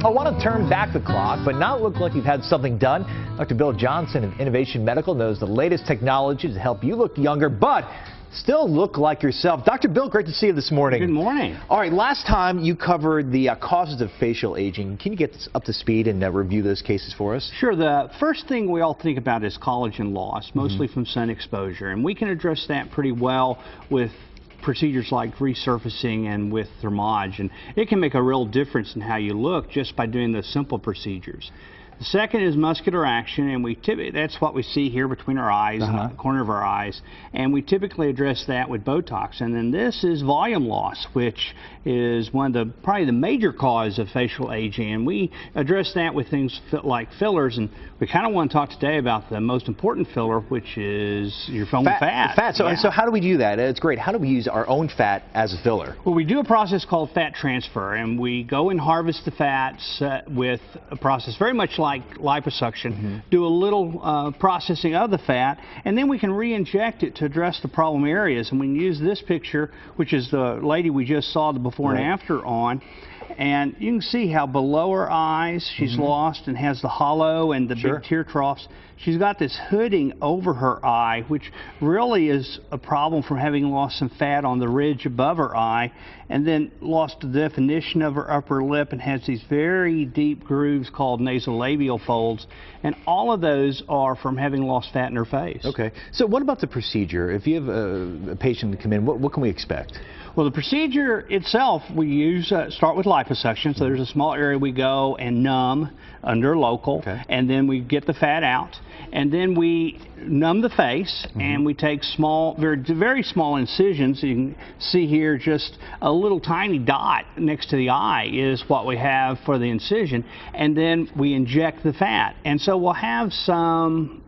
or want to turn back the clock but not look like you've had something done? Dr. Bill Johnson of Innovation Medical knows the latest technology to help you look younger but still look like yourself. Dr. Bill, great to see you this morning. Good morning. All right, last time you covered the causes of facial aging. Can you get us up to speed and review those cases for us? Sure. The first thing we all think about is collagen loss, mostly from sun exposure, and we can address that pretty well with procedures like resurfacing and with Thermage, and it can make a real difference in how you look just by doing those simple procedures. The second is muscular action, and that's what we see here between our eyes, the corner of our eyes, and we typically address that with Botox. And then this is volume loss, which is probably the major cause of facial aging, and we address that with things like fillers. And we kind of want to talk today about the most important filler, which is your own fat. So how do we do that? It's great. How do we use our own fat as a filler? Well, we do a process called fat transfer, and we go and harvest the fats with a process very much like liposuction, do a little processing of the fat, and then we can re-inject it to address the problem areas. And we can use this picture, which is the lady we just saw the before and after on, and you can see how below her eyes she's lost and has the hollow and the big tear troughs. She's got this hooding over her eye, which really is a problem from having lost some fat on the ridge above her eye, and then lost the definition of her upper lip and has these very deep grooves called nasolabial folds, and all of those are from having lost fat in her face. Okay, so what about the procedure? If you have a patient come in, what can we expect? Well, the procedure itself, we start with liposuction. So there's a small area we go and numb under local, and then we get the fat out, and then we numb the face, and we take small, very small incisions. You can see here just a little tiny dot next to the eye is what we have for the incision, and then we inject the fat. And so we'll have some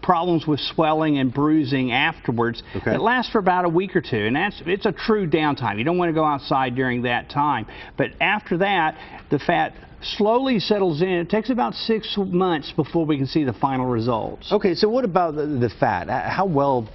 problems with swelling and bruising afterwards. It lasts for about a week or two, and it's a true downtime. You don't want to go outside during that time. But after that, the fat slowly settles in. It takes about 6 months before we can see the final results. Okay, so what about the fat? How well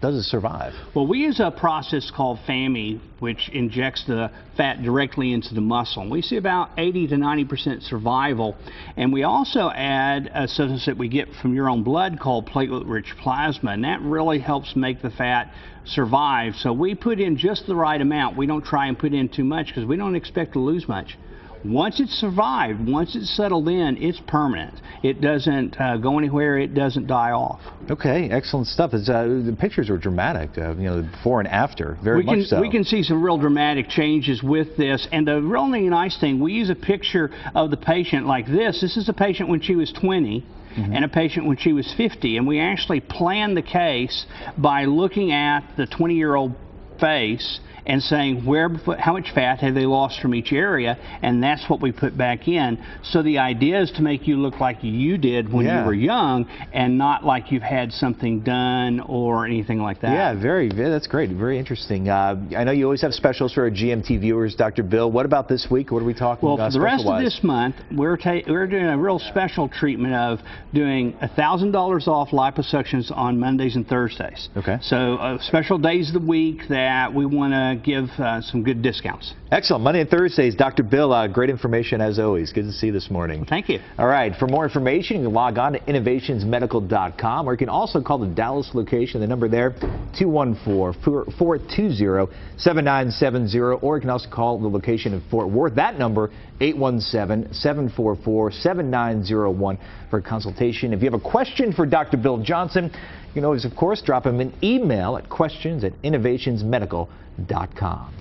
does it survive? Well, we use a process called FAMI, which injects the fat directly into the muscle. And we see about 80 to 90% survival. And we also add a substance that we get from your own blood called platelet-rich plasma, and that really helps make the fat survive. So we put in just the right amount. We don't try and put in too much because we don't expect to lose much. Once it's survived, once it's settled in, it's permanent. It doesn't go anywhere. It doesn't die off. Okay, excellent stuff. The pictures are dramatic, you know, before and after, very much so. We can see some real dramatic changes with this, and the really nice thing, we use a picture of the patient like this. This is a patient when she was 20. And a patient when she was 50, and we actually planned the case by looking at the 20-year-old face and saying how much fat have they lost from each area, and that's what we put back in. So the idea is to make you look like you did when you were young and not like you've had something done or anything like that. Yeah, that's great. Very interesting. I know you always have specials for our GMT viewers, Dr. Bill. What about this week? What are we talking about? Well, for the rest of this month, we're doing a real special treatment of doing $1,000 off liposuctions on Mondays and Thursdays. Okay. So special days of the week that we want to give some good discounts. Excellent. Monday and Thursdays. Dr. Bill, great information as always. Good to see you this morning. Well, thank you. All right. For more information, you can log on to innovationsmedical.com, or you can also call the Dallas location. The number there, 214-420-7970, or you can also call the location in Fort Worth. That number, 817-744-7901 for a consultation. If you have a question for Dr. Bill Johnson, you can always, of course, drop him an email at questions@innovationsmedical.com.